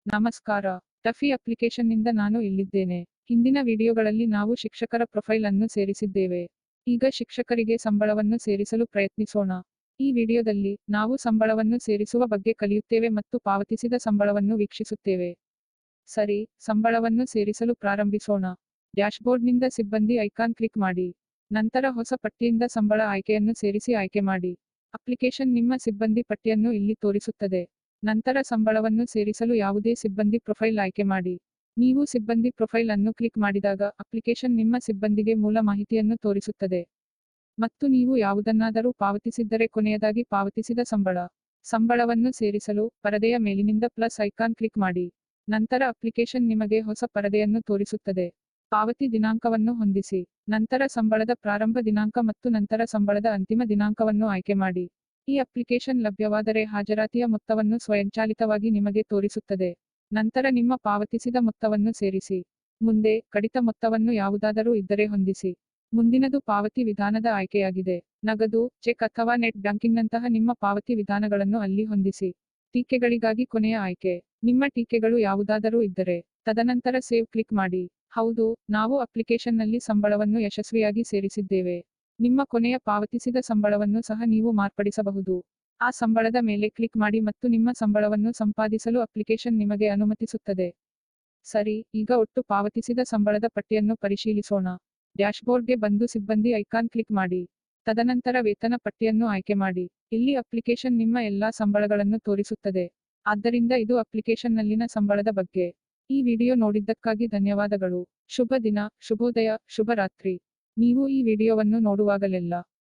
ನಮಸ್ಕಾರ. ಟಫಿ ಅಪ್ಲಿಕೇಶನ್ನಿಂದ ನಾನು ಇಲ್ಲಿದ್ದೇನೆ. ಹಿಂದಿನ ವಿಡಿಯೋಗಳಲ್ಲಿ ನಾವು ಶಿಕ್ಷಕರ ಪ್ರೊಫೈಲ್ ಅನ್ನು ಸೇರಿಸಿದ್ದೇವೆ. ಈಗ ಶಿಕ್ಷಕರಿಗೆ ಸಂಬಳವನ್ನು ಸೇರಿಸಲು ಪ್ರಯತ್ನಿಸೋಣ. ಈ ವಿಡಿಯೋದಲ್ಲಿ ನಾವು ಸಂಬಳವನ್ನು ಸೇರಿಸುವ ಬಗ್ಗೆ ಕಲಿಯುತ್ತೇವೆ ಮತ್ತು ಪಾವತಿಸಿದ ಸಂಬಳವನ್ನು ವೀಕ್ಷಿಸುತ್ತೇವೆ. ಸರಿ, ಸಂಬಳವನ್ನು ಸೇರಿಸಲು ಪ್ರಾರಂಭಿಸೋಣ. ಡ್ಯಾಶ್ಬೋರ್ಡ್ನಿಂದ ಸಿಬ್ಬಂದಿ ಐಕಾನ್ ಕ್ಲಿಕ್ ಮಾಡಿ. ನಂತರ ಹೊಸ ಪಟ್ಟಿಯಿಂದ ಸಂಬಳ ಆಯ್ಕೆಯನ್ನು ಸೇರಿಸಿ ಆಯ್ಕೆ ಮಾಡಿ. ಅಪ್ಲಿಕೇಶನ್ ನಿಮ್ಮ ಸಿಬ್ಬಂದಿ ಪಟ್ಟಿಯನ್ನು ಇಲ್ಲಿ ತೋರಿಸುತ್ತದೆ. ನಂತರ ಸಂಬಳವನ್ನು ಸೇರಿಸಲು ಯಾವುದೇ ಸಿಬ್ಬಂದಿ ಪ್ರೊಫೈಲ್ ಆಯ್ಕೆ ಮಾಡಿ. ನೀವು ಸಿಬ್ಬಂದಿ ಪ್ರೊಫೈಲ್ ಅನ್ನು ಕ್ಲಿಕ್ ಮಾಡಿದಾಗ ಅಪ್ಲಿಕೇಶನ್ ನಿಮ್ಮ ಸಿಬ್ಬಂದಿಗೆ ಮೂಲ ಮಾಹಿತಿಯನ್ನು ತೋರಿಸುತ್ತದೆ. ಮತ್ತು ನೀವು ಯಾವುದನ್ನಾದರೂ ಪಾವತಿಸಿದ್ದರೆ ಕೊನೆಯದಾಗಿ ಪಾವತಿಸಿದ ಸಂಬಳ. ಸಂಬಳವನ್ನು ಸೇರಿಸಲು ಪರದೆಯ ಮೇಲಿನಿಂದ ಪ್ಲಸ್ ಐಕಾನ್ ಕ್ಲಿಕ್ ಮಾಡಿ. ನಂತರ ಅಪ್ಲಿಕೇಶನ್ ನಿಮಗೆ ಹೊಸ ಪರದೆಯನ್ನು ತೋರಿಸುತ್ತದೆ. ಪಾವತಿ ದಿನಾಂಕವನ್ನು ಹೊಂದಿಸಿ. ನಂತರ ಸಂಬಳದ ಪ್ರಾರಂಭ ದಿನಾಂಕ ಮತ್ತು ನಂತರ ಸಂಬಳದ ಅಂತಿಮ ದಿನಾಂಕವನ್ನು ಆಯ್ಕೆ ಮಾಡಿ. ಈ ಅಪ್ಲಿಕೇಶನ್ ಲಭ್ಯವಾದರೆ ಹಾಜರಾತಿಯ ಮೊತ್ತವನ್ನು ಸ್ವಯಂಚಾಲಿತವಾಗಿ ನಿಮಗೆ ತೋರಿಸುತ್ತದೆ. ನಂತರ ನಿಮ್ಮ ಪಾವತಿಸಿದ ಮೊತ್ತವನ್ನು ಸೇರಿಸಿ. ಮುಂದೆ ಕಡಿತ ಮೊತ್ತವನ್ನು ಯಾವುದಾದರೂ ಇದ್ದರೆ ಹೊಂದಿಸಿ. ಮುಂದಿನದು ಪಾವತಿ ವಿಧಾನದ ಆಯ್ಕೆಯಾಗಿದೆ. ನಗದು, ಚೆಕ್ ಅಥವಾ ನೆಟ್ ಬ್ಯಾಂಕಿಂಗ್ನಂತಹ ನಿಮ್ಮ ಪಾವತಿ ವಿಧಾನಗಳನ್ನು ಅಲ್ಲಿ ಹೊಂದಿಸಿ. ಟೀಕೆಗಳಿಗಾಗಿ ಕೊನೆಯ ಆಯ್ಕೆ. ನಿಮ್ಮ ಟೀಕೆಗಳು ಯಾವುದಾದರೂ ಇದ್ದರೆ ತದನಂತರ ಸೇವ್ ಕ್ಲಿಕ್ ಮಾಡಿ. ಹೌದು, ನಾವು ಅಪ್ಲಿಕೇಶನ್ನಲ್ಲಿ ಸಂಬಳವನ್ನು ಯಶಸ್ವಿಯಾಗಿ ಸೇರಿಸಿದ್ದೇವೆ. ನಿಮ್ಮ ಕೊನೆಯ ಪಾವತಿಸಿದ ಸಂಬಳವನ್ನು ಸಹ ನೀವು ಮಾರ್ಪಡಿಸಬಹುದು. ಆ ಸಂಬಳದ ಮೇಲೆ ಕ್ಲಿಕ್ ಮಾಡಿ ಮತ್ತು ನಿಮ್ಮ ಸಂಬಳವನ್ನು ಸಂಪಾದಿಸಲು ಅಪ್ಲಿಕೇಶನ್ ನಿಮಗೆ ಅನುಮತಿಸುತ್ತದೆ. ಸರಿ, ಈಗ ಒಟ್ಟು ಪಾವತಿಸಿದ ಸಂಬಳದ ಪಟ್ಟಿಯನ್ನು ಪರಿಶೀಲಿಸೋಣ. ಡ್ಯಾಶ್ಬೋರ್ಡ್ಗೆ ಬಂದು ಸಿಬ್ಬಂದಿ ಐಕಾನ್ ಕ್ಲಿಕ್ ಮಾಡಿ. ತದನಂತರ ವೇತನ ಪಟ್ಟಿಯನ್ನು ಆಯ್ಕೆ ಮಾಡಿ. ಇಲ್ಲಿ ಅಪ್ಲಿಕೇಶನ್ ನಿಮ್ಮ ಎಲ್ಲಾ ಸಂಬಳಗಳನ್ನು ತೋರಿಸುತ್ತದೆ. ಆದ್ದರಿಂದ ಇದು ಅಪ್ಲಿಕೇಶನ್ನಲ್ಲಿನ ಸಂಬಳದ ಬಗ್ಗೆ. ಈ ವಿಡಿಯೋ ನೋಡಿದ್ದಕ್ಕಾಗಿ ಧನ್ಯವಾದಗಳು. ಶುಭ ದಿನ, ಶುಭೋದಯ, ಶುಭರಾತ್ರಿ. ನೀವು ಈ ವಿಡಿಯೋವನ್ನು ನೋಡುವಾಗಲೆಲ್ಲ